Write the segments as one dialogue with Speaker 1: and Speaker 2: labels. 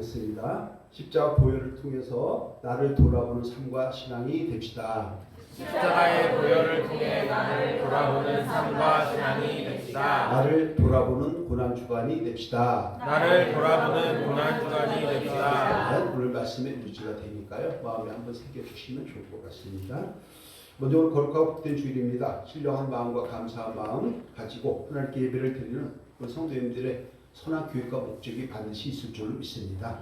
Speaker 1: 하겠습니다. 십자가 보혈을 통해서 나를 돌아보는 삶과 신앙이 됩시다.
Speaker 2: 십자가의 보혈을 통해 나를 돌아보는 삶과 신앙이 됩시다.
Speaker 1: 나를 돌아보는 고난주간이 됩시다.
Speaker 2: 나를 돌아보는 고난주간이 됩시다.
Speaker 1: 오늘 말씀의 유지가 되니까요. 마음에 한번 새겨주시면 좋을 것 같습니다. 먼저 오늘 거룩하고 복된 주일입니다. 신령한 마음과 감사한 마음 가지고 하나님께 예배를 드리는 우리 성도님들의 선한 교육과 목적이 반드시 있을 줄로 믿습니다.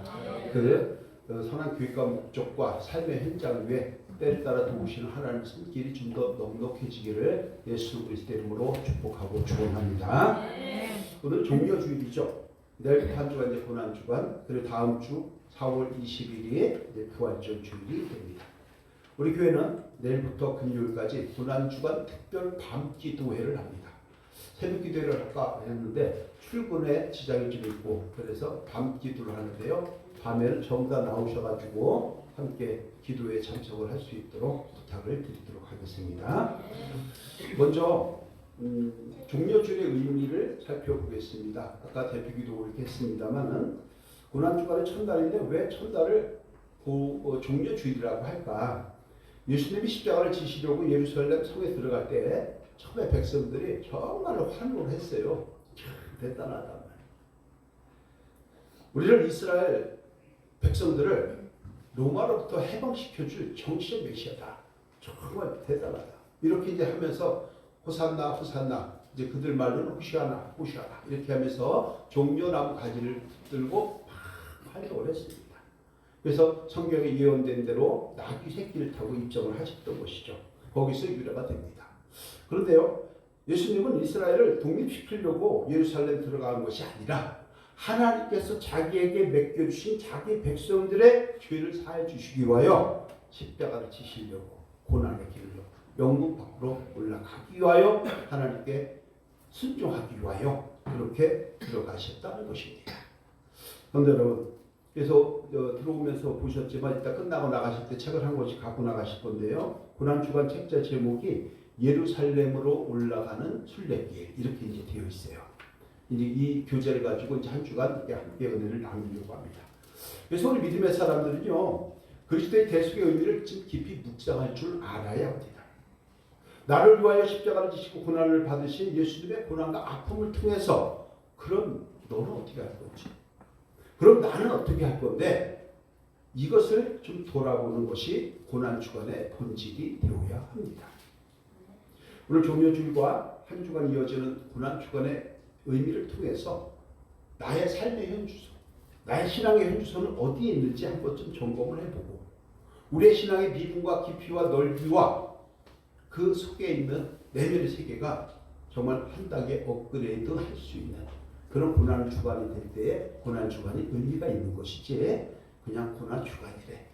Speaker 1: 그 선한 교육과 목적과 삶의 현장 위에 때를 따라 도우시는 하나님의 손길이 좀 더 넉넉해지기를 예수 그리스도의 이름으로 축복하고 축원합니다. 오늘 종려주일이죠. 내일부터 한 주간 이제 고난주간, 그리고 다음 주 4월 20일이 이제 부활절 주일이 됩니다. 우리 교회는 내일부터 금요일까지 고난주간 특별 밤기도회를 합니다. 새벽 기도회를 할까 했는데 출근에 지장이 좀 있고 그래서 밤기도를 하는데요. 밤에는 전부 다 나오셔가지고 함께 기도에 참석을 할 수 있도록 부탁을 드리도록 하겠습니다. 먼저 종려주일의 의미를 살펴보겠습니다. 아까 대표기도 이렇게 했습니다만은 고난주간의 첫날인데 왜 첫날을 종려주일이라고 할까? 예수님이 십자가를 지시려고 예루살렘 성에 들어갈 때 처음에 백성들이 정말로 환호를 했어요. 참 대단하단 말이에요. 우리를 이스라엘 백성들을 로마로부터 해방시켜줄 정치적 메시아다. 정말 대단하다. 이렇게 이제 하면서 호산나 호산나 이제 그들 말로는 호시아나 호시아나 이렇게 하면서 종려나무 가지를 들고 막 활동을 했습니다. 그래서 성경에 예언된 대로 나귀 새끼를 타고 입성을 하셨던 것이죠. 거기서 유래가 됩니다. 그런데요, 예수님은 이스라엘을 독립시키려고 예루살렘 들어간 것이 아니라 하나님께서 자기에게 맡겨주신 자기 백성들의 죄를 사해 주시기 위하여 십자가를 지시려고 고난의 길로 영국 밖으로 올라가기 위하여 하나님께 순종하기 위하여 그렇게 들어가셨다는 것입니다. 그런데 여러분, 그래서 들어오면서 보셨지만 이따 끝나고 나가실 때 책을 한 권씩 갖고 나가실 건데요. 고난주간 책자 제목이 예루살렘으로 올라가는 순례길 이렇게 이제 되어 있어요. 이제 이 교재를 가지고 이제 한 주간 함께 은혜를 나누려고 합니다. 그래서 우리 믿음의 사람들은요, 그리스도의 대속의 의미를 좀 깊이 묵상할 줄 알아야 합니다. 나를 위하여 십자가를 지시고 고난을 받으신 예수님의 고난과 아픔을 통해서 그럼 너는 어떻게 할 건지, 그럼 나는 어떻게 할 건데 이것을 좀 돌아보는 것이 고난주간의 본질이 되어야 합니다. 오늘 종려주일과 한 주간 이어지는 고난주간의 의미를 통해서 나의 삶의 현주소, 나의 신앙의 현주소는 어디에 있는지 한번 좀 점검을 해보고 우리의 신앙의 미분과 깊이와 넓이와 그 속에 있는 내면의 세계가 정말 한 단계 업그레이드 할 수 있는 그런 고난주간이 될 때에 고난주간이 의미가 있는 것이지 그냥 고난주간이래,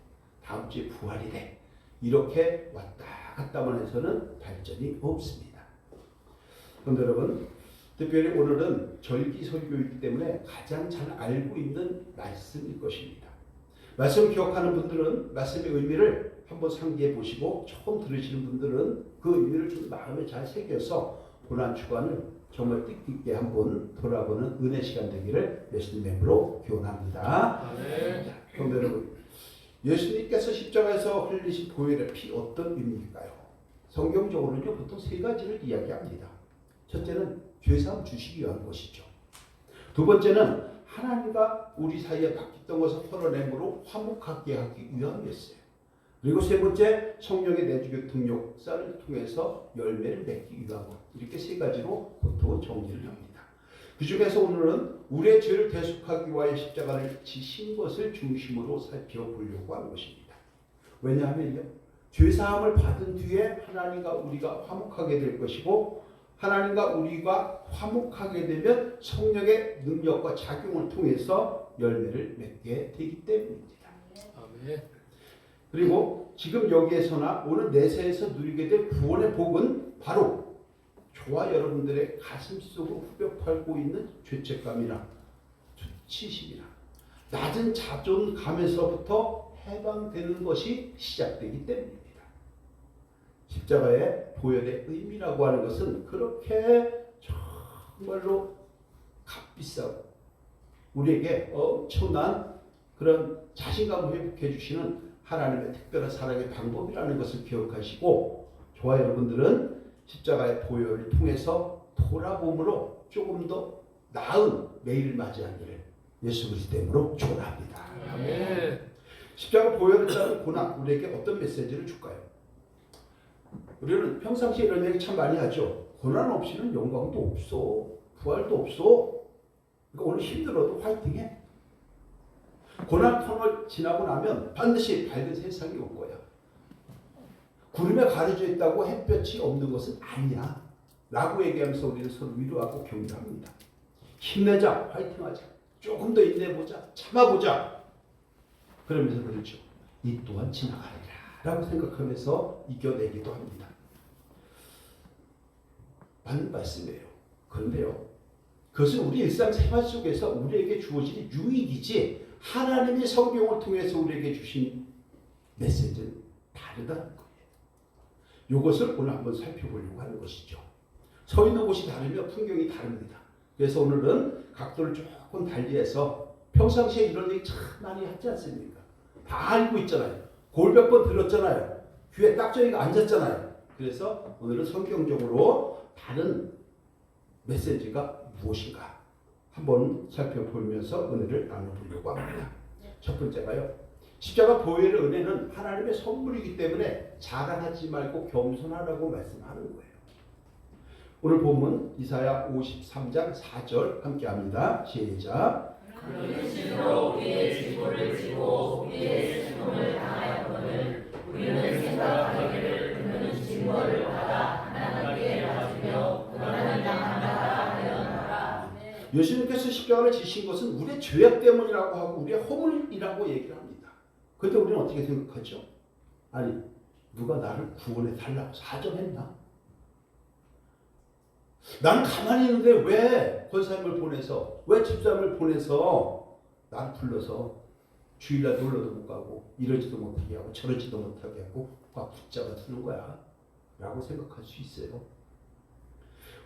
Speaker 1: 다음 주에 부활이래 이렇게 왔다 갔다만 해서는 발전이 없습니다. 그런데 여러분, 특별히 오늘은 절기설교이기 때문에 가장 잘 알고 있는 말씀일 것입니다. 말씀을 기억하는 분들은 말씀의 의미를 한번 상기해 보시고 처음 들으시는 분들은 그 의미를 좀 마음에 잘 새겨서 고난주간을 정말 뜻깊게 한번 돌아보는 은혜 시간 되기를 예수님의 이름으로 기원합니다. 그럼 여러분, 예수님께서 십자가에서 흘리신 보혈의 피 어떤 의미일까요? 성경적으로는요 보통 세 가지를 이야기합니다. 첫째는 죄사함 주시기 위한 것이죠. 두 번째는 하나님과 우리 사이에 바뀌었던 것을 털어내므로 화목하게 하기 위함이었어요. 그리고 세 번째, 성령의 내주교통 역사를 통해서 열매를 맺기 위한 것. 이렇게 세 가지로 보통은 정리를 합니다. 그 중에서 오늘은 우리의 죄를 대속하기 위하여 십자가를 지신 것을 중심으로 살펴보려고 하는 것입니다. 왜냐하면요, 죄사함을 받은 뒤에 하나님과 우리가 화목하게 될 것이고 하나님과 우리가 화목하게 되면 성령의 능력과 작용을 통해서 열매를 맺게 되기 때문입니다.
Speaker 2: 아멘.
Speaker 1: 그리고 지금 여기에서나 오늘 내세에서 누리게 될 구원의 복은 바로 저와 여러분들의 가슴 속으로 후벼 팔고 있는 죄책감이나 수치심이나 낮은 자존감에서부터 해방되는 것이 시작되기 때문입니다. 십자가의 보혈의 의미라고 하는 것은 그렇게 정말로 값비싸고 우리에게 엄청난 그런 자신감을 회복해 주시는 하나님의 특별한 사랑의 방법이라는 것을 기억하시고, 저와 여러분들은 십자가의 보혈을 통해서 돌아봄으로 조금 더 나은 매일을 맞이하기를 예수 그리스도 이름으로 축원합니다.
Speaker 2: 아멘.
Speaker 1: 십자가 보혈을 따른 고난, 우리에게 어떤 메시지를 줄까요? 우리는 평상시에 이런 얘기 참 많이 하죠. 고난 없이는 영광도 없어, 부활도 없어. 그러니까 오늘 힘들어도 화이팅해. 고난 터널 지나고 나면 반드시 밝은 세상이 올 거야. 구름에 가려져 있다고 햇볕이 없는 것은 아니야 라고 얘기하면서 우리는 서로 위로하고 격려합니다. 힘내자, 화이팅하자, 조금 더 인내해보자, 참아보자. 그러면서 그렇죠. 이 또한 지나가리라 라고 생각하면서 이겨내기도 합니다. 맞는 말씀이에요. 그런데요, 그것은 우리 일상생활 속에서 우리에게 주어진 유익이지 하나님이 성경을 통해서 우리에게 주신 메시지는 다르다는 거예요. 이것을 오늘 한번 살펴보려고 하는 것이죠. 서 있는 곳이 다르며 풍경이 다릅니다. 그래서 오늘은 각도를 조금 달리해서 평상시에 이런 얘기 참 많이 하지 않습니까? 다 알고 있잖아요. 골몇 번 들었잖아요. 귀에 딱 저희가 앉았잖아요. 그래서 오늘은 성경적으로 다른 메시지가 무엇인가 한번 살펴보면서 은혜를 나눠보려고 합니다. 첫 번째가요, 십자가 보혈의 은혜는 하나님의 선물이기 때문에 자랑하지 말고 겸손하라고 말씀하는 거예요. 오늘 본문 이사야 53장 4절 함께합니다. 시작.
Speaker 3: 그는 진으로 우리의 지고를 지고 우리의 슬픔을 당하였거늘 우리는 생각하기를 그는 징벌을 받아 하나님께 맞으며 고난을 당한다 하였노라.
Speaker 1: 예수님께서 십자가를 지신 것은 우리의 죄악 때문이라고 하고 우리의 허물이라고 얘기를 합니다. 그런데 우리는 어떻게 생각하죠? 아니, 누가 나를 구원해 달라고 사정했나? 나는 가만히 있는데 왜 권사님을 보내서, 왜 집사람을 보내서 나를 불러서 주일날 놀러도 못 가고 이러지도 못하게 하고 저러지도 못하게 하고 꽉 붙잡아 두는 거야 라고 생각할 수 있어요.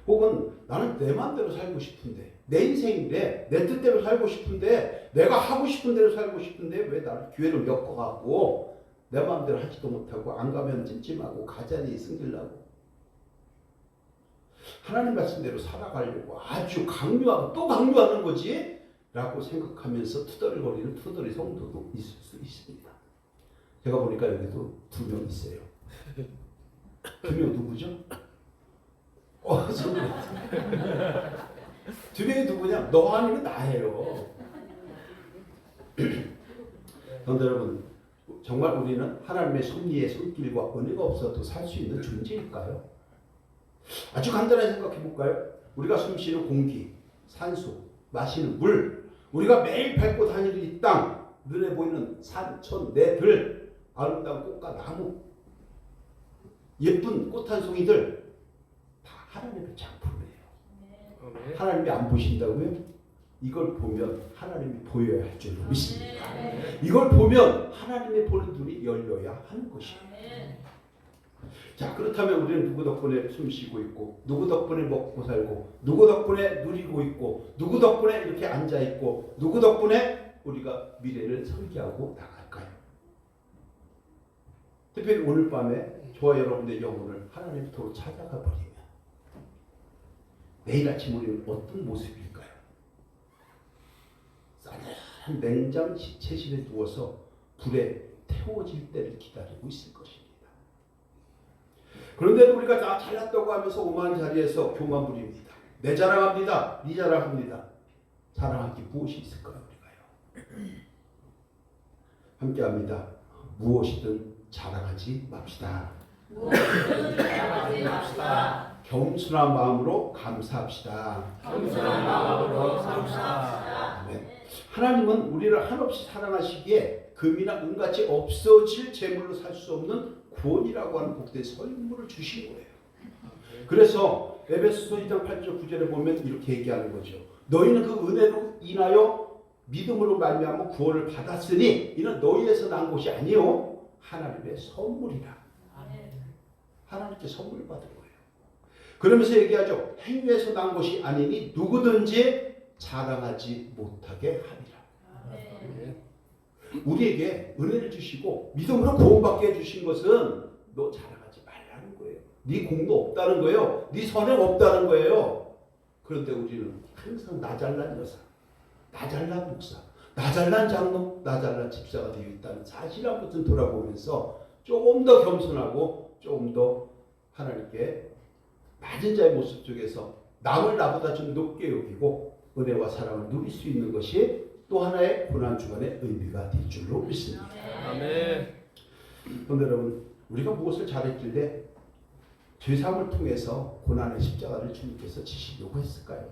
Speaker 1: 혹은 나는 내 마음대로 살고 싶은데, 내 인생인데 내 뜻대로 살고 싶은데, 내가 하고 싶은 대로 살고 싶은데 왜 나를 교회로 엮어가고 내 마음대로 하지도 못하고 안 가면 찜찜하고 가자니 승질나고 하나님 말씀대로 살아가려고 아주 강요하고 또 강요하는 거지 라고 생각하면서 투덜거리는 투덜이 성도도 있을 수 있습니다. 제가 보니까 여기도 2명 있어요. 2명 누구죠? 손을 2명이 누구냐? 너 아니면 나예요. 그런데 여러분, 정말 우리는 하나님의 섭리의 손길과 은혜가 없어도 살 수 있는 존재일까요? 아주 간단하게 생각해 볼까요? 우리가 숨쉬는 공기, 산소, 마시는 물, 우리가 매일 밟고 다니는 이 땅, 눈에 보이는 산, 천, 들, 아름다운 꽃과 나무, 예쁜 꽃 한 송이들 다 하나님의 작품이에요. 하나님이 안 보신다고요? 이걸 보면 하나님이 보여야 할 줄로 믿습니다. 이걸 보면 하나님의 보는 눈이 열려야 하는 것이에요. 자, 그렇다면 우리는 누구 덕분에 숨쉬고 있고, 누구 덕분에 먹고 살고, 누구 덕분에 누리고 있고, 누구 덕분에 이렇게 앉아 있고, 누구 덕분에 우리가 미래를 설계하고 나갈까요? 특별히 오늘 밤에 저와 여러분의 영혼을 하나님부터 찾아가 버리면 내일 아침 우리는 어떤 모습일까요? 싸늘한 냉장 채실에 누워서 불에 태워질 때를 기다리고 있을 것입니다. 그런데도 우리가 다 잘났다고 하면서 오만 자리에서 교만 부립니다. 내 자랑합니다. 네 자랑합니다. 자랑할 게 무엇이 있을까요? 우리가요. 함께합니다. 무엇이든 자랑하지 맙시다.
Speaker 3: 무엇이든 자랑하지 맙시다.
Speaker 1: 겸손한 마음으로 감사합시다.
Speaker 3: 겸손한 마음으로 감사합시다.
Speaker 1: 아멘. 하나님은 우리를 한없이 사랑하시기에 금이나 은같이 없어질 재물로 살 수 없는 구원이라고 하는 복된 선물을 주신 거예요. 그래서 에베소서 2장 8절 9절에 보면 이렇게 얘기하는 거죠. 너희는 그 은혜로 인하여 믿음으로 말미암아 구원을 받았으니 이는 너희에서 난 것이 아니요 하나님의 선물이라. 하나님께 선물 받은 거예요. 그러면서 얘기하죠. 행위에서 난 것이 아니니 누구든지 자랑하지 못하게 하리라. 우리에게 은혜를 주시고 믿음으로 구원받게 해주신 것은 너 자랑하지 말라는 거예요. 네 공도 없다는 거예요. 네 선행 없다는 거예요. 그런데 우리는 항상 나 잘난 여사, 나 잘난 목사, 나 잘난 장로, 나 잘난 집사가 되어 있다는 사실 한 번쯤 돌아보면서 조금 더 겸손하고 조금 더 하나님께 맞은 자의 모습 속에서 남을 나보다 좀 높게 여기고 은혜와 사랑을 누릴 수 있는 것이 또 하나의 고난주간의 의미가 될 줄로 믿습니다.
Speaker 2: 아멘.
Speaker 1: 그런데 여러분, 우리가 무엇을 잘했길래 죄사함을 통해서 고난의 십자가를 주님께서 지시려고 했을까요?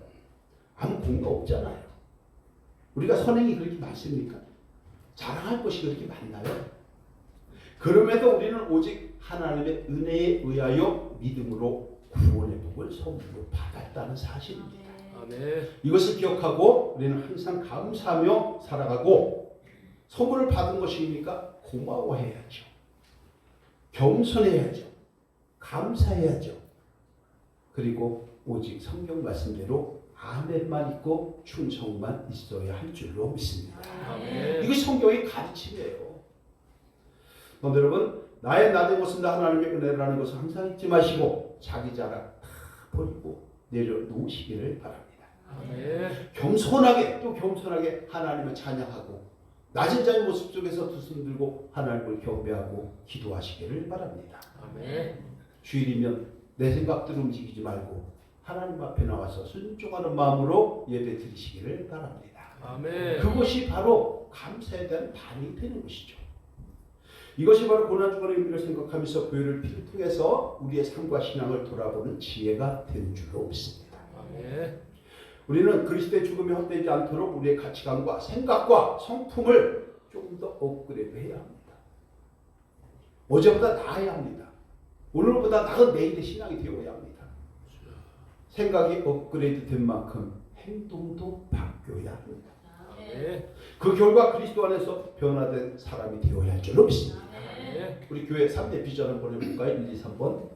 Speaker 1: 아무 공도 없잖아요. 우리가 선행이 그렇게 많습니까? 자랑할 것이 그렇게 많나요? 그럼에도 우리는 오직 하나님의 은혜에 의하여 믿음으로 구원의 복을 선물로 받았다는 사실입니다.
Speaker 2: 아멘.
Speaker 1: 이것을 기억하고 우리는 항상 감사하며 살아가고, 선물을 받은 것이니까 고마워해야죠. 겸손해야죠. 감사해야죠. 그리고 오직 성경 말씀대로 아멘만 있고 충성만 있어야 할 줄로 믿습니다.
Speaker 2: 아멘.
Speaker 1: 이것이 성경의 가르침이에요. 그런데 여러분, 나의 나된 것은 다 하나님의 은혜라는 것을 항상 잊지 마시고 자기 자랑 다 버리고 내려놓으시기를 바랍니다.
Speaker 2: 아멘.
Speaker 1: 겸손하게 하나님을 찬양하고 낮은 자의 모습 속에서 두 손 들고 하나님을 경배하고 기도하시기를 바랍니다.
Speaker 2: 아멘.
Speaker 1: 주일이면 내 생각대로 움직이지 말고 하나님 앞에 나와서 순종하는 마음으로 예배 드리시기를 바랍니다.
Speaker 2: 아멘.
Speaker 1: 그것이 바로 감사에 대한 반응이 되는 것이죠. 이것이 바로 고난주간의 의미를 생각하면서 교회를 필통해서 우리의 삶과 신앙을 돌아보는 지혜가 되는 줄로 믿습니다.
Speaker 2: 아멘.
Speaker 1: 우리는 그리스도의 죽음이 헛되지 않도록 우리의 가치관과 생각과 성품을 조금 더 업그레이드해야 합니다. 어제보다 나아야 합니다. 오늘보다 나은 내일의 신앙이 되어야 합니다. 생각이 업그레이드 된 만큼 행동도 바뀌어야 합니다.
Speaker 2: 아멘.
Speaker 1: 그 결과 그리스도 안에서 변화된 사람이 되어야 할 줄로 믿습니다.
Speaker 2: 아멘.
Speaker 1: 우리 교회 3대 비전 한번 해볼까요? 1, 2, 3번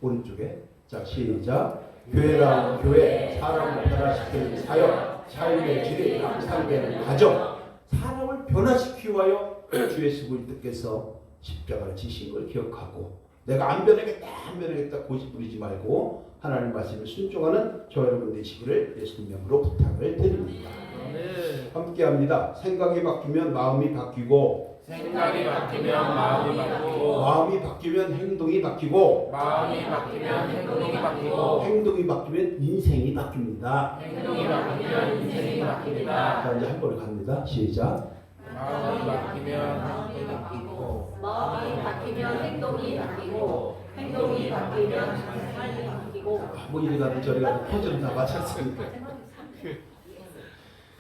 Speaker 1: 오른쪽에. 자, 시작. 교회란 교회, 사람을 변화시키는 사역, 삶의 질이 향상되는 과정, 사람을 변화시키기 위하여 주 예수 그리스도께서 십자가를 지신 걸 기억하고, 내가 안 변하겠다 고집 부리지 말고 하나님 말씀을 순종하는 저 여러분 되시기를 예수님 이름으로 부탁을 드립니다.
Speaker 2: 아멘.
Speaker 1: 함께합니다. 생각이 바뀌면 마음이 바뀌고,
Speaker 2: 생각이 바뀌면 마음이 바뀌고,
Speaker 1: 마음이 바뀌면 행동이 바뀌고,
Speaker 2: 마음이 바뀌면 행동이 바뀌고,
Speaker 1: 행동이 바뀌면 인생이 바뀝니다.
Speaker 2: 행동이 바뀌면 인생이 바뀝니다.
Speaker 1: 자, 이제 한 번에 갑니다. 시작.
Speaker 2: 마음이 바뀌면 행동이 바뀌고,
Speaker 3: 마음이 바뀌면 행동이 바뀌고, 행동이 바뀌면 삶이 바뀌고.
Speaker 1: 뭐 이리 가든 저리 가든 퍼즐은 다 맞췄으니까.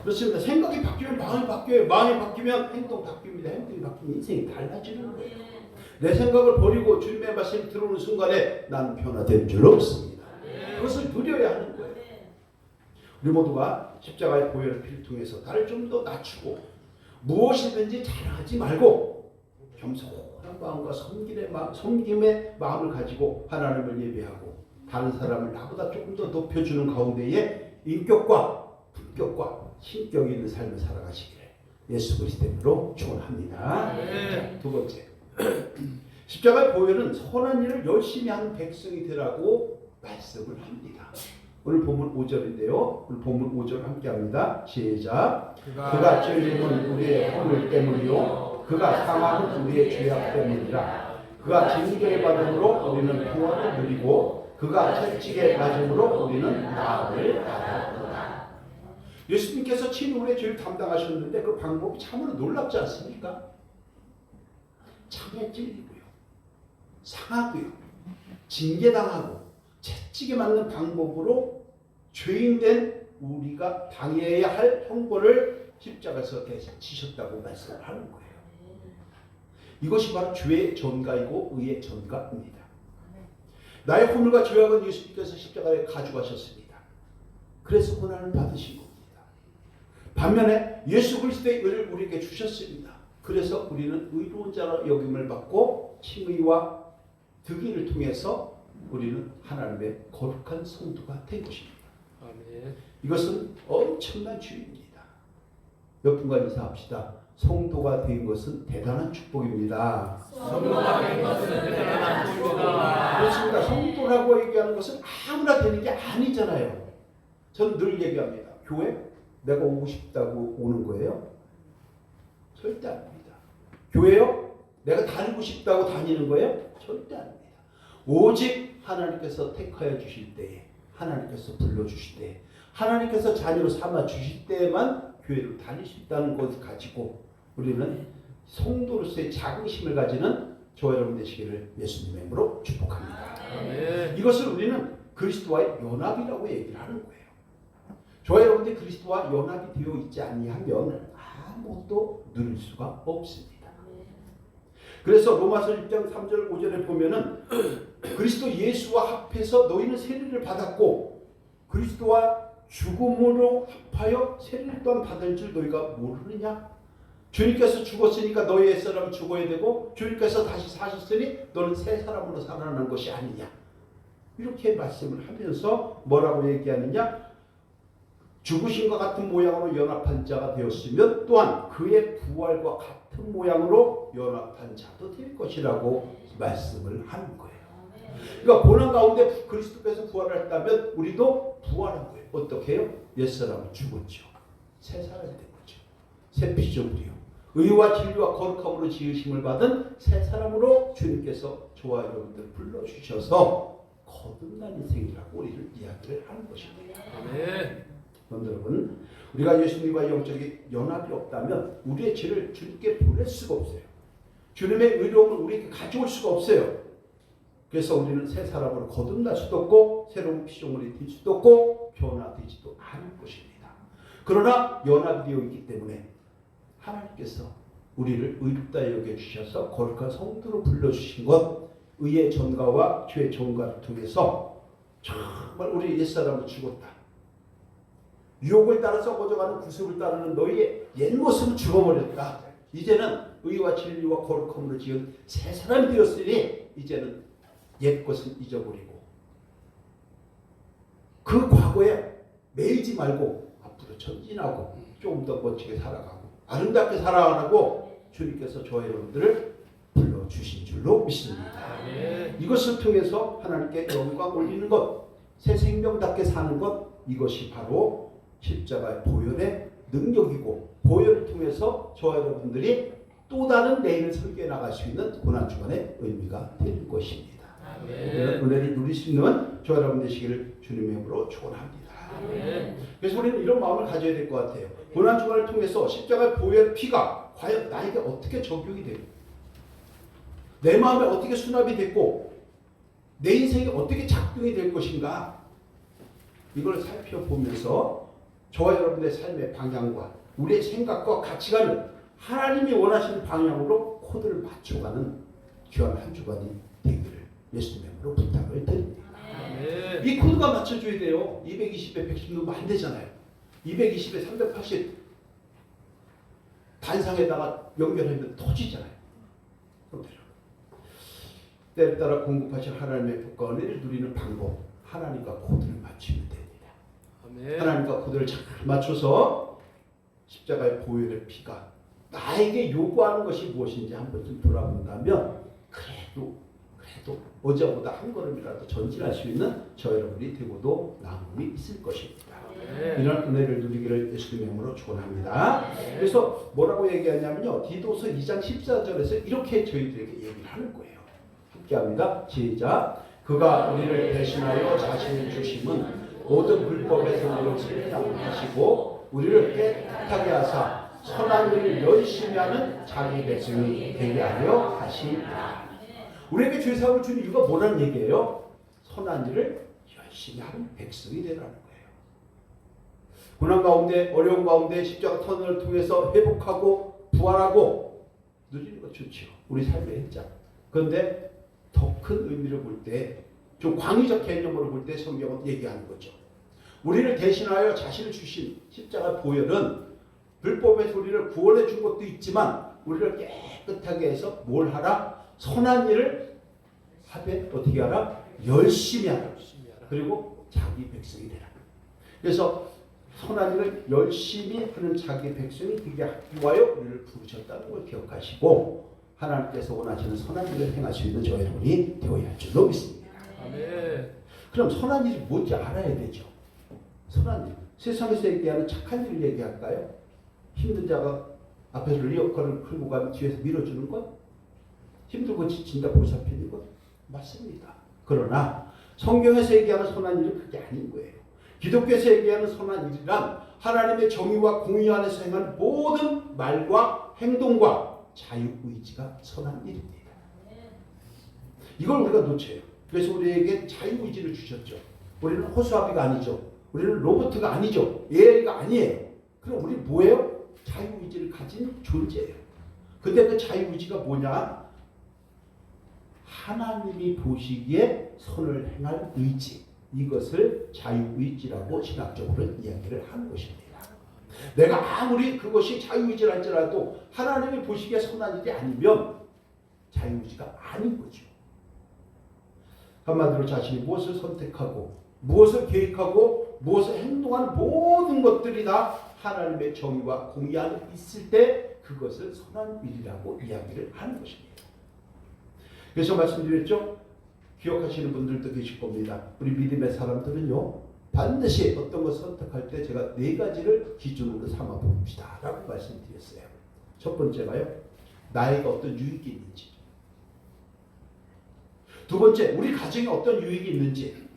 Speaker 1: 그렇습니다. 생각이 바뀌면 마음이 바뀌어요. 마음이 바뀌면 행동 바뀝니다. 행동이 바뀌면 인생이 달라지는 거예요. 내 생각을 버리고 주님의 말씀이 들어오는 순간에 나는 변화된 줄 없습니다. 그것을 누려야 하는 거예요. 우리 모두가 십자가의 보혈을 필통해서 나를 좀 더 낮추고 무엇이든지 자랑하지 말고 겸손한 마음과 섬김의 마음을 가지고 하나님을 예배하고 다른 사람을 나보다 조금 더 높여주는 가운데에 인격과 품격과 신격이 있는 삶을 살아가시기를 예수 그리스도로 축원합니다.
Speaker 2: 네.
Speaker 1: 두 번째, 십자가의 보혈은 선한 일을 열심히 하는 백성이 되라고 말씀을 합니다. 오늘 본문 5절인데요. 오늘 본문 5절 함께합니다. 시작. 그가 찔림은 우리의 허물 때문이요 그가 상함은 우리의 죄악 때문이라. 그가 징계를 받음으로 우리는 평화를 누리고 그가 채찍에 맞음으로 우리는 나음을 받았구나. 예수님께서 친히 우리의 죄를 담당하셨는데 그 방법이 참으로 놀랍지 않습니까? 창에 찔리고요, 상하고요, 징계당하고 채찍에 맞는 방법으로 죄인된 우리가 당해야 할 형벌을 십자가에서 지셨다고 말씀을 하는 거예요. 이것이 바로 죄의 전가이고 의의 전가입니다. 나의 허물과 죄악은 예수님께서 십자가에 가져가셨습니다. 그래서 고난을 받으신 겁니다. 반면에 예수 그리스도의 의를 우리에게 주셨습니다. 그래서 우리는 의로운 자로 여김을 받고 칭의와 득의를 통해서 우리는 하나님의 거룩한 성도가 된 것입니다.
Speaker 2: 아멘.
Speaker 1: 이것은 엄청난 주의입니다. 몇 분간 인사합시다. 성도가 된 것은 대단한 축복입니다.
Speaker 2: 성도가 된 것은 대단한 축복이다.
Speaker 1: 그렇습니다. 성도라고 얘기하는 것은 아무나 되는 게 아니잖아요. 저는 늘 얘기합니다. 교회 내가 오고 싶다고 오는 거예요? 절대 아닙니다. 교회요? 내가 다니고 싶다고 다니는 거예요? 절대 아닙니다. 오직 하나님께서 택하여 주실 때에, 하나님께서 불러주실 때에, 하나님께서 자녀로 삼아 주실 때에만 교회를 다닐 수 있다는 것을 가지고 우리는 성도로서의 자긍심을 가지는 저와 여러분 되시기를 예수님의 이름으로 축복합니다.
Speaker 2: 아멘.
Speaker 1: 이것을 우리는 그리스도와의 연합이라고 얘기를 하는 거예요. 저와 여러분들이 그리스도와 연합이 되어 있지 아니하면 아무것도 누릴 수가 없습니다. 그래서 로마서 1장 3절 5절에 보면은 그리스도 예수와 합해서 너희는 세례를 받았고 그리스도와 죽음으로 합하여 세례를 또한 받을 줄 너희가 모르느냐? 주님께서 죽었으니까 너희 옛사람은 죽어야 되고 주님께서 다시 사셨으니 너는 새 사람으로 살아나는 것이 아니냐? 이렇게 말씀을 하면서 뭐라고 얘기하느냐? 죽으신과 같은 모양으로 연합한 자가 되었으면 또한 그의 부활과 같은 모양으로 연합한 자도 될 것이라고 말씀을 하는 거예요. 그러니까 고난 가운데 그리스도께서 부활했다면 우리도 부활한 거예요. 어떻게 해요? 옛사람은 죽었죠. 새 사람이 된 거죠. 새 피조물이요. 의와 진리와 거룩함으로 지으심을 받은 새 사람으로 주님께서 저와 여러분들 불러주셔서 거듭난 인생이라고 우리를 이야기를 하는 것입니다.
Speaker 2: 아멘.
Speaker 1: 여러분, 우리가 예수님과 영적인 연합이 없다면 우리의 죄를 주님께 보낼 수가 없어요. 주님의 의로움을 우리에게 가져올 수가 없어요. 그래서 우리는 새 사람으로 거듭날 수도 없고 새로운 피조물이 될 수도 없고 변화되지도 않을 것입니다. 그러나 연합이 되어 있기 때문에 하나님께서 우리를 의롭다 여겨주셔서 거룩한 성도로 불러주신 것, 의의 전가와 죄의 전가를 통해서 정말 우리 옛사람은 죽었다. 유혹을 따라 썩어져가는 구습을 따르는 너희의 옛 모습은 죽어버렸다. 이제는 의와 진리와 거룩함으로 지은 새 사람이 되었으니 이제는 옛 것은 잊어버리고 그 과거에 매이지 말고 앞으로 전진하고 좀 더 멋지게 살아가고 아름답게 살아가라고 주님께서 저와 여러분들을 불러주신 줄로 믿습니다. 이것을 통해서 하나님께 영광 올리는 것, 새 생명답게 사는 것, 이것이 바로 십자가의 보혈의 능력이고 보혈을 통해서 저와 여러분들이 또 다른 내일을 설계해 나갈 수 있는 고난주간의 의미가 되는 것입니다. 우리는 은혜를 누릴 수 있는 저와 여러분 되시기를 주님의 이름으로 축원합니다. 그래서 우리는 이런 마음을 가져야 될 것 같아요. 고난주간을 통해서 십자가의 보혈의 피가 과연 나에게 어떻게 적용이 되고 내 마음에 어떻게 수납이 됐고 내 인생에 어떻게 작동이 될 것인가, 이걸 살펴보면서 저와 여러분의 삶의 방향과 우리의 생각과 가치관을 하나님이 원하시는 방향으로 코드를 맞춰가는 귀한 한 주간이 되기를 예수님의 이름으로 부탁을 드립니다. 이 코드가 맞춰줘야 돼요. 220에 110 넣으면 안 되잖아요. 220에 380 단상에다가 연결하면 터지잖아요. 때에 따라 공급하신 하나님의 복과 은혜를 누리는 방법, 하나님과 코드를 맞추면 됩니다. 하나님과 코드를 잘 맞춰서 십자가의 보혈의 피가 나에게 요구하는 것이 무엇인지 한번 좀 돌아본다면 그래도 어제보다 한 걸음이라도 전진할 수 있는 저 여러분이 되고도 남음이 있을 것입니다. 이런 은혜를 누리기를 예수님의 이름으로 축원합니다. 그래서 뭐라고 얘기하냐면요, 디도서 2장 14절에서 이렇게 저희들에게 얘기를 하는 거예요. 함께합니다. 시작. 그가 우리를 대신하여 자신을 주심은 모든 불법의 선을 실행하시고 우리를 깨끗하게 하사 선한 일을 열심히 하는 자기 백성이 되게 하려 하시니라. 우리에게 죄사함을 주는 이유가 뭐라는 얘기예요? 선한 일을 열심히 하는 백성이 되라는 거예요. 고난 가운데, 어려운 가운데 십자가 터널을 통해서 회복하고 부활하고 누리는 것 좋죠. 우리 삶의 행장. 그런데 더 큰 의미를 볼 때, 좀 광의적 개념으로 볼 때 성경은 얘기하는 거죠. 우리를 대신하여 자신을 주신 십자가 보혈은 불법의 소리를 구원해 준 것도 있지만 우리를 깨끗하게 해서 뭘 하라? 선한 일을 하되 어떻게 하라? 열심히 하라. 그리고 자기 백성이 되라. 그래서 선한 일을 열심히 하는 자기 백성이 되게 하기 위하여 우리를 부르셨다는 걸 기억하시고 하나님께서 원하시는 선한 일을 행할 수 있는 저희 여러분이 되어야 할 줄로 믿습니다.
Speaker 2: 아멘.
Speaker 1: 그럼 선한 일이 뭔지 알아야 되죠. 선한 일. 세상에서 얘기하는 착한 일을 얘기할까요? 힘든 자가 앞에서 리어커를 끌고 가면 뒤에서 밀어주는 것? 힘들고 지친다 보살피는 것? 맞습니다. 그러나 성경에서 얘기하는 선한 일은 그게 아닌 거예요. 기독교에서 얘기하는 선한 일이란 하나님의 정의와 공의 안에서 행하는 모든 말과 행동과 자유의지가 선한 일입니다. 이걸 우리가 놓쳐요. 그래서 우리에게 자유의지를 주셨죠. 우리는 호수아비가 아니죠. 우리는 로봇가 아니죠. AI가 아니에요. 그럼 우리 뭐예요? 자유의지를 가진 존재예요. 근데 그 자유의지가 뭐냐? 하나님이 보시기에 선을 행할 의지. 이것을 자유의지라고 신학적으로 이야기를 하는 것입니다. 내가 아무리 그것이 자유의지를 할지라도 하나님이 보시기에 선한 일이 아니면 자유의지가 아닌 거죠. 한마디로 자신이 무엇을 선택하고 무엇을 계획하고 무엇을 행동하는 모든 것들이 다 하나님의 정의와 공의 안에 있을 때 그것을 선한 일이라고 이야기를 하는 것입니다. 그래서 말씀드렸죠. 기억하시는 분들도 계실 겁니다. 우리 믿음의 사람들은요. 반드시 어떤 것을 선택할 때 제가 4가지를 기준으로 삼아 봅시다 라고 말씀드렸어요. 첫 번째가요. 나에게 어떤 유익이 있는지. 두 번째, 우리 가정에 어떤 유익이 있는지.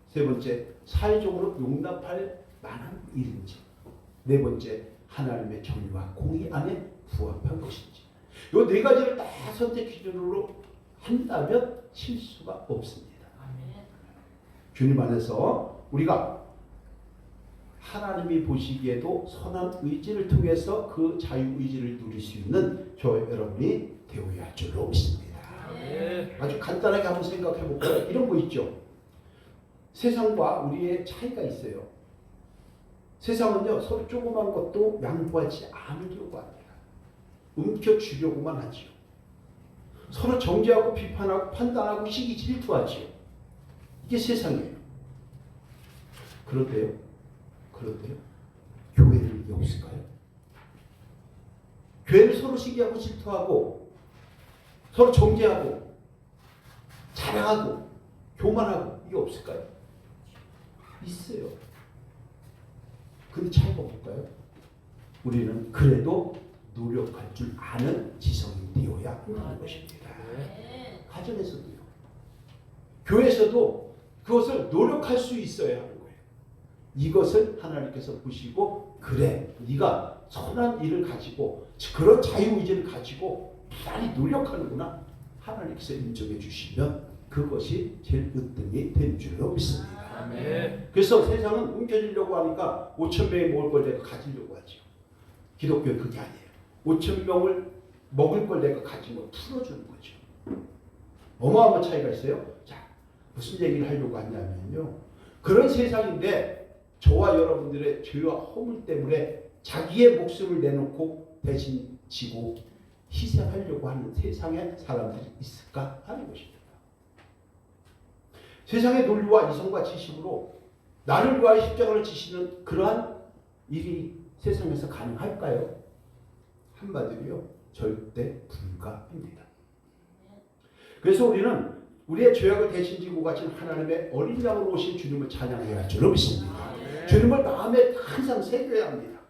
Speaker 1: 세 번째, 사회적으로 용납할 만한 일인지. 네 번째, 하나님의 정의와 공의 안에 부합한 것인지. 이 4가지를 다 선택 기준으로 한다면 실수가 없습니다. 주님 안에서 우리가 하나님이 보시기에도 선한 의지를 통해서 그 자유의지를 누릴 수 있는 저 여러분이 되어야 할 줄로 믿습니다. 아주 간단하게 한번 생각해 볼까요? 이런 거 있죠. 세상과 우리의 차이가 있어요. 세상은요 서로 조그만 것도 양보하지 않으려고 합니다. 움켜쥐려고만 하지요. 서로 정죄하고 비판하고 판단하고 시기 질투하지요. 이게 세상이에요. 그런데요. 교회는 이게 없을까요? 교회는 서로 시기하고 질투하고 서로 정죄하고 자랑하고 교만하고 이게 없을까요? 있어요. 근데 차이가 뭘까요? 우리는 그래도 노력할 줄 아는 지성이 되어야 한다는 것입니다. 가정에서도요. 교회에서도 그것을 노력할 수 있어야 하는 거예요. 이것을 하나님께서 보시고 그래 네가 선한 일을 가지고 그런 자유의지를 가지고 많이 노력하는구나. 하나님께서 인정해 주시면 그것이 제일 으뜸이 된 줄로 믿습니다. 그래서 세상은 움켜쥐려고 하니까 5,000명이 먹을 걸 내가 가지려고 하죠. 기독교는 그게 아니에요. 5,000명을 먹을 걸 내가 가진 걸 풀어주는 거죠. 어마어마한 차이가 있어요. 자, 무슨 얘기를 하려고 하냐면요. 그런 세상인데 저와 여러분들의 죄와 허물 때문에 자기의 목숨을 내놓고 대신 지고 희생하려고 하는 세상에 사람들이 있을까 하는 것입니다. 세상의 논리와 이성과 지식으로 나를 위하여 십자가를 지시는 그러한 일이 세상에서 가능할까요? 한마디로요. 절대 불가합니다. 그래서 우리는 우리의 죄악을 대신 지고 가신 하나님의 어린 양으로 오신 주님을 찬양해야 할 줄로 믿습니다. 주님을 마음에 항상 새겨야 합니다.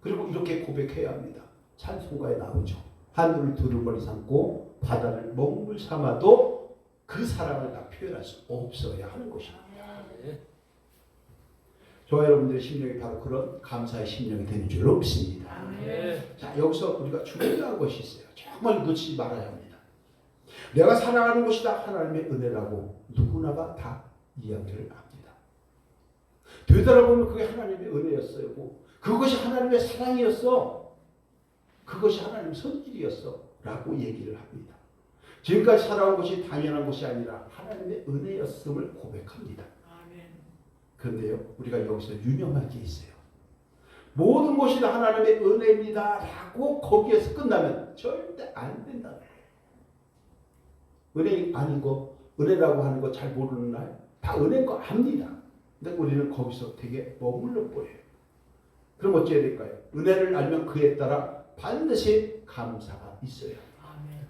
Speaker 1: 그리고 이렇게 고백해야 합니다. 찬송가에 나오죠. 하늘을 두루머리 삼고 바다를 먹물 삼아도 그 사랑을 다 표현할 수 없어야 하는 것입니다. 저와 여러분들의 심령이 바로 그런 감사의 심령이 되는 줄로 믿습니다. 자, 여기서 우리가 중요한 것이 있어요. 정말 놓치지 말아야 합니다. 내가 사랑하는 것이 다 하나님의 은혜라고 누구나가 다 이야기를 합니다. 되돌아보면 그게 하나님의 은혜였어요. 그것이 하나님의 사랑이었어. 그것이 하나님의 선길이었어. 라고 얘기를 합니다. 지금까지 살아온 것이 당연한 것이 아니라 하나님의 은혜였음을 고백합니다. 그런데요, 우리가 여기서 유념할 게 있어요. 모든 것이 다 하나님의 은혜입니다. 라고 거기에서 끝나면 절대 안 된다는 거예요. 은혜 아닌 거, 은혜라고 하는 거 잘 모르는 날, 다 은혜인 거 압니다. 근데 우리는 거기서 되게 머물러 보여요. 그럼 어찌해야 될까요? 은혜를 알면 그에 따라 반드시 감사가 있어야 합니다.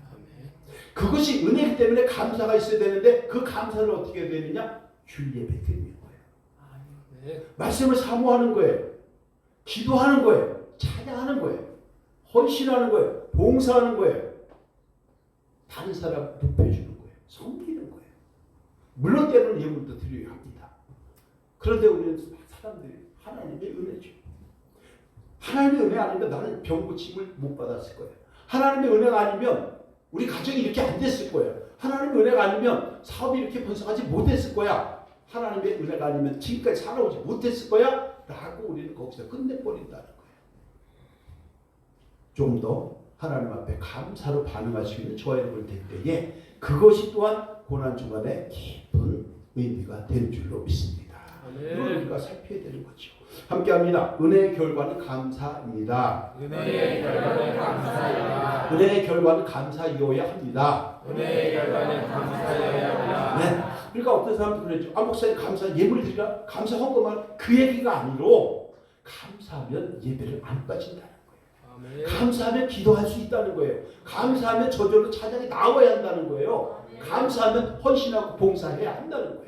Speaker 1: 그것이 은혜이기 때문에 감사가 있어야 되는데 그 감사를 어떻게 해야 되느냐? 주일 예배 드리는 거예요. 말씀을 사모하는 거예요. 기도하는 거예요. 찬양하는 거예요. 헌신하는 거예요. 봉사하는 거예요. 다른 사람 높여주는 거예요. 섬기는 거예요. 물론 때로는 예물도 드려야 합니다. 그런데 우리는 사람들이 하나님의 은혜죠. 하나님의 은혜 아니면 나는 병 고침을 못 받았을 거예요. 하나님의 은혜가 아니면 우리 가정이 이렇게 안 됐을 거예요. 하나님의 은혜가 아니면 사업이 이렇게 번성하지 못했을 거야. 하나님의 은혜가 아니면 지금까지 살아오지 못했을 거야. 라고 우리는 거기서 끝내버린다는 거예요. 좀 더 하나님 앞에 감사로 반응할 수 있는 저와 여러분이 될 때에 그것이 또한 고난주간의 깊은 의미가 되는 줄로 믿습니다. 이걸 우리가 살펴야 되는 거죠. 함께합니다. 은혜의 결과는 감사입니다.
Speaker 2: 은혜의 결과는 감사이다.
Speaker 1: 은혜의 결과는 감사이어야 합니다.
Speaker 2: 은혜의 결과는 감사여야 합니다.
Speaker 1: 네. 그러니까 어떤 사람도 그랬죠. 아 목사님 감사 예물 드리라 감사 헌금할 그 얘기가 아니로 감사하면 예배를 안 빠진다는 거예요. 감사하면 기도할 수 있다는 거예요. 감사하면 저절로 찬양이 나와야 한다는 거예요. 감사하면 헌신하고 봉사해야 한다는 거예요.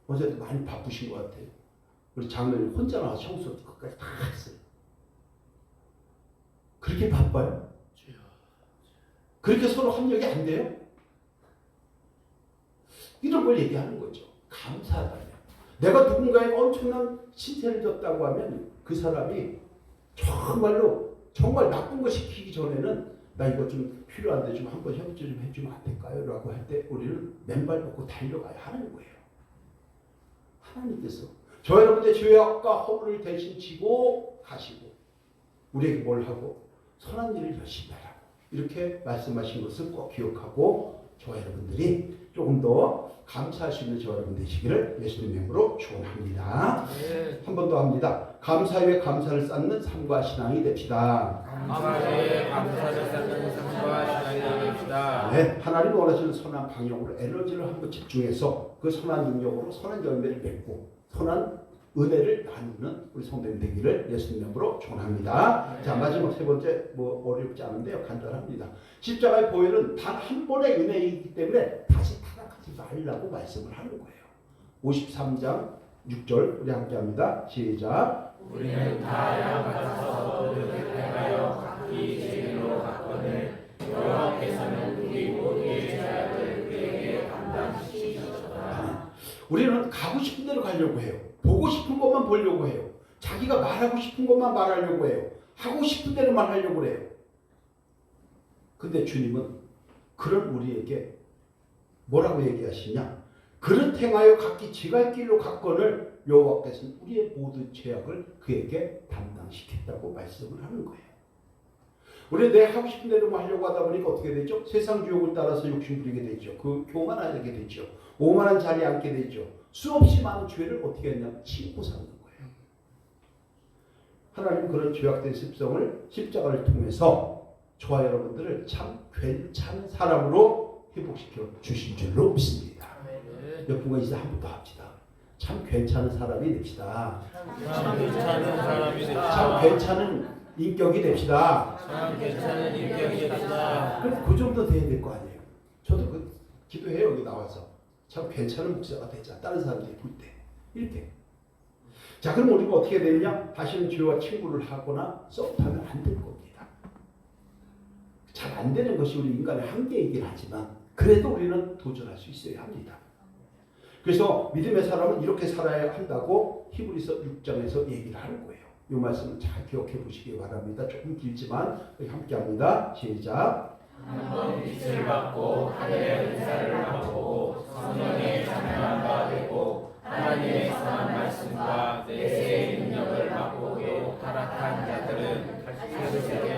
Speaker 1: 어제도 많이 바쁘신 것 같아요. 우리 장로님 혼자 나와서 청소 끝까지 다 했어요. 그렇게 바빠요? 그렇게 서로 협력이 안 돼요? 이런 걸 얘기하는 거죠. 감사하다면. 내가 누군가에게 엄청난 신세를 졌다고 하면 그 사람이 정말로 정말 나쁜 거 시키기 전에는 나 이거 좀 필요한데 좀 한번 협조 좀 해주면 안 될까요? 라고 할 때 우리는 맨발 먹고 달려가야 하는 거예요. 하나님께서 저 여러분의 죄악과 허물을 대신 지고 가시고 우리에게 뭘 하고 선한 일을 열심히 하라고 이렇게 말씀하신 것을 꼭 기억하고 저와 여러분들이 조금 더 감사할 수 있는 저와 여러분 되시기를 예수님 이름으로 축원합니다. 한 번 더 합니다. 감사 위에 감사를 쌓는 삶과 신앙이 됩시다.
Speaker 2: 감사에 감사를 쌓는 삶과 신앙이 됩시다.
Speaker 1: 네, 하나님 원하시는 선한 방향으로 에너지를 한번 집중해서 그 선한 능력으로 선한 열매를 맺고 선한 은혜를 나누는 우리 성도님 되기를 예수님 이름으로 축원합니다. 자, 마지막 세 번째 뭐 어렵지 않은데요. 간단합니다. 십자가의 보혈은 단 한 번의 은혜이기 때문에 다시 타락하지 말라고 말씀을 하는 거예요. 53장 6절 우리 함께 합니다. 시작.
Speaker 2: 우리는 다 양 같아서 그를 행하여 각기 죄인으로 갔거늘 여호와께서는 우리 모두의 죄악을 그에게 감당시키셨다.
Speaker 1: 우리는 가고 싶은 대로 가려고 해요. 보고 싶은 것만 보려고 해요. 자기가 말하고 싶은 것만 말하려고 해요. 하고 싶은 대로만 하려고 해요. 근데 주님은 그런 우리에게 뭐라고 얘기하시냐? 그릇 행하여 각기 지갈 길로 갔거늘 여호와께서는 우리의 모든 죄악을 그에게 담당시켰다고 말씀을 하는 거예요. 우리 내 하고 싶은 대로만 하려고 하다 보니까 어떻게 되죠? 세상 유혹을 따라서 욕심 부리게 되죠. 그 교만하게 되죠. 오만한 자리에 앉게 되죠. 수없이 많은 죄를 어떻게 했냐면 짓고 사는 거예요. 하나님 그런 죄악된 습성을 십자가를 통해서 저와 여러분들을 참 괜찮은 사람으로 회복시켜 주신 줄로 믿습니다. 몇 분간 이제 한 번 더 합시다. 참 괜찮은 사람이 됩시다.
Speaker 2: 참 괜찮은 사람이 됩시다.
Speaker 1: 참 괜찮은 인격이 됩시다.
Speaker 2: 참 괜찮은 인격이 됩시다.
Speaker 1: 그럼 그 정도 돼야 될 거 아니에요. 저도 그 기도해요. 여기 나와서 참 괜찮은 목사가 되자. 다른 사람들이 볼 때 이렇게. 자, 그럼 우리가 어떻게 되느냐? 다시는 죄와 친구를 하거나 썸타면 안 될 겁니다. 잘 안 되는 것이 우리 인간의 한계이긴 하지만 그래도 우리는 도전할 수 있어야 합니다. 그래서 믿음의 사람은 이렇게 살아야 한다고 히브리서 6장에서 얘기를 하는 거예요. 이 말씀을 잘 기억해 보시기 바랍니다. 조금 길지만 함께 합니다. 시작.
Speaker 2: 한번 빛을 받고 하늘의 은사를 맛보고 성령의 찬양한 바 되고 하나님의 선한 말씀과 내세의 능력을 맛보고 타락한 자들은 가르치게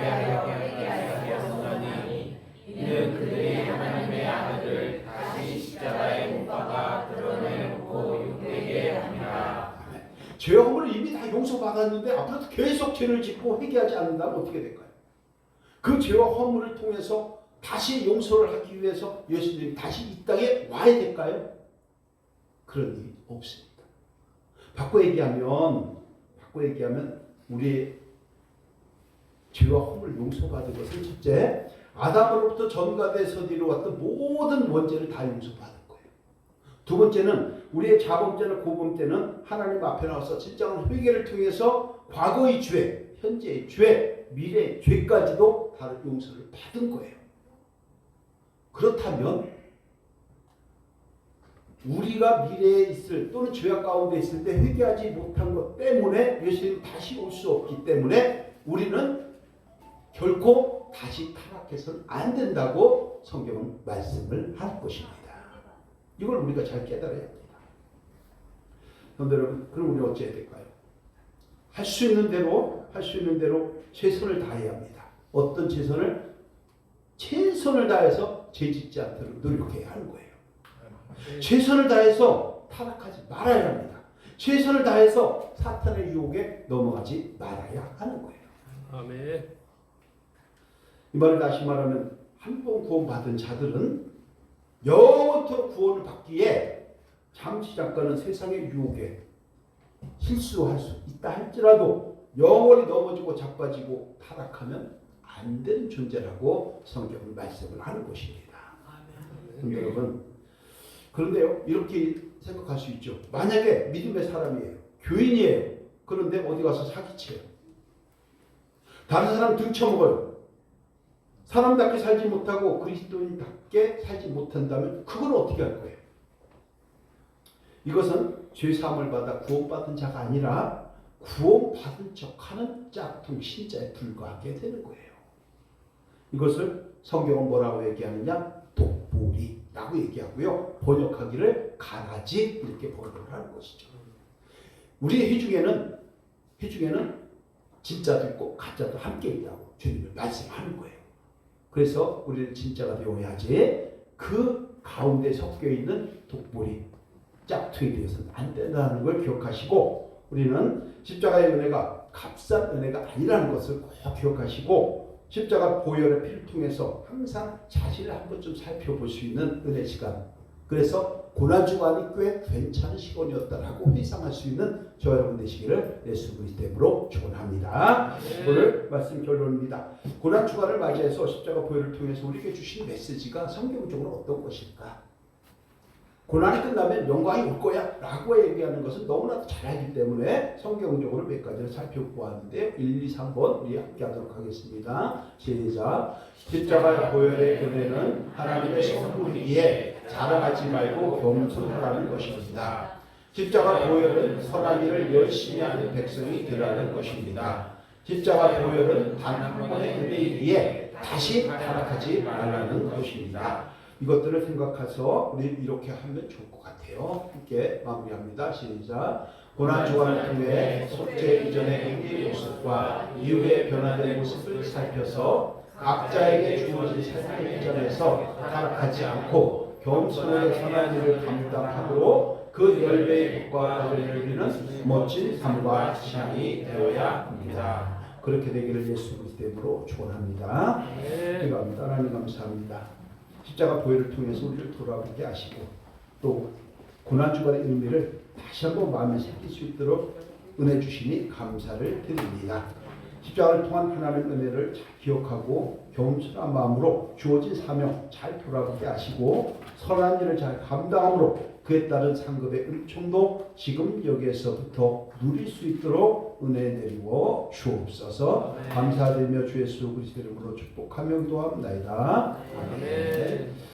Speaker 2: 하였으니 이는 그들이 하나님의 아들을 다시 십자가에 못 박아 드러내놓고 욕되게 합니다.
Speaker 1: 죄의 허물을 이미 다 용서받았는데 앞으로 계속 죄를 짓고 회개하지 않는다면 어떻게 될까요? 그 죄와 허물을 통해서 다시 용서를 하기 위해서 예수님이 다시 이 땅에 와야 될까요? 그런 일이 없습니다. 바꿔 얘기하면 바꿔 얘기하면 우리의 죄와 허물 용서받은 것은 첫째, 아담으로부터 전가돼서 이루어왔던 모든 원죄를 다 용서받은 거예요. 두 번째는 우리의 자범죄나 고범죄는 하나님 앞에 나와서 진정한 회개를 통해서 과거의 죄, 현재의 죄, 미래의 죄까지도 다 용서를 받은 거예요. 그렇다면 우리가 미래에 있을 또는 죄악 가운데 있을 때 회개하지 못한 것 때문에 예수님 다시 올 수 없기 때문에 우리는 결코 다시 타락해서는 안 된다고 성경은 말씀을 할 것입니다. 이걸 우리가 잘 깨달아야 합니다. 그런데 여러분, 그럼 우리 어찌해야 될까요? 할 수 있는 대로 최선을 다해야 합니다. 어떤 최선을? 최선을 다해서 죄짓지 않도록 노력해야 하는 거예요. 최선을 다해서 타락하지 말아야 합니다. 최선을 다해서 사탄의 유혹에 넘어가지 말아야 하는 거예요.
Speaker 2: 아멘.
Speaker 1: 이 말을 다시 말하면 한 번 구원받은 자들은 영원토록 구원을 받기에 잠시 잠깐은 세상의 유혹에 실수할 수 있다 할지라도 영원히 넘어지고 자빠지고 타락하면 안 되는 존재라고 성경은 말씀을 하는 것입니다. 여러분, 그런데요, 이렇게 생각할 수 있죠. 만약에 믿음의 사람이에요. 교인이에요. 그런데 어디 가서 사기쳐요. 다른 사람 등쳐먹어요. 사람답게 살지 못하고 그리스도인답게 살지 못한다면 그걸 어떻게 할 거예요? 이것은 죄사함을 받아 구원받은 자가 아니라 구원받은 척하는 짝퉁 신자에 불과하게 되는 거예요. 이것을 성경은 뭐라고 얘기하느냐? 독보리라고 얘기하고요. 번역하기를 가라지 이렇게 번역을 하는 것이죠. 우리의 희중에는 진짜도 있고 가짜도 함께 있다고 주님은 말씀하는 거예요. 그래서 우리는 진짜가 되어야지 그 가운데 섞여 있는 독보리, 짝퉁이 되어서는 안 된다는 걸 기억하시고, 우리는 십자가의 은혜가 값싼 은혜가 아니라는 것을 꼭 기억하시고, 십자가 보혈의 피를 통해서 항상 자신을 한 번쯤 살펴볼 수 있는 은혜 시간, 그래서 고난주간이 꽤 괜찮은 시간이었다라고 회상할 수 있는 저 여러분 되시기를 예수 그리스도의 이름으로 축원합니다. 오늘 말씀 결론입니다. 고난주간을 맞이해서 십자가 보혈을 통해서 우리에게 주신 메시지가 성경적으로 어떤 것일까? 고난이 끝나면 영광이 올 거야 라고 얘기하는 것은 너무나도 잘 알기 때문에 성경적으로 몇 가지를 살펴보았는데요. 1, 2, 3번 우리 함께 하도록 하겠습니다. 시작. 십자가 보혈의 은혜는 하나님의 선물이기에 자랑하지 말고 겸손하라는 것입니다. 십자가 보혈은 선한 일을 열심히 하는 백성이 되라는 것입니다. 십자가 보혈은 단 한 번의 은혜이기에 다시 타락하지 말라는 것입니다. 이것들을 생각해서 우리 이렇게 하면 좋을 것 같아요. 함께 마무리합니다. 시작. 고난주간을 통해 속죄 이전의 행위의 모습과 이후의 변화된 모습을 살펴서 각자에게 주어진 삶의 비전에서 타락하지 않고 겸손하게 선한 일을 감당함으로 그 열매의 복과 은혜를 누리는 멋진 삶과 신앙이 되어야 합니다. 그렇게 되기를 예수 그리스도의 이름으로 축원합니다. 기도합니다. 하나님 감사합니다. 십자가 보혈을 통해서 우리를 돌아오게 하시고 또 고난주간의 의미를 다시 한번 마음에 새길 수 있도록 은혜 주시니 감사를 드립니다. 십자가를 통한 하나님의 은혜를 잘 기억하고 겸손한 마음으로 주어진 사명 잘 돌아보게 하시고 선한 일을 잘 감당함으로 그에 따른 상급의 은총도 지금 여기에서부터 누릴 수 있도록 은혜 내리고 주옵소서. 감사드리며 주 예수 그리스도 이름으로 축복하며 기도합나이다.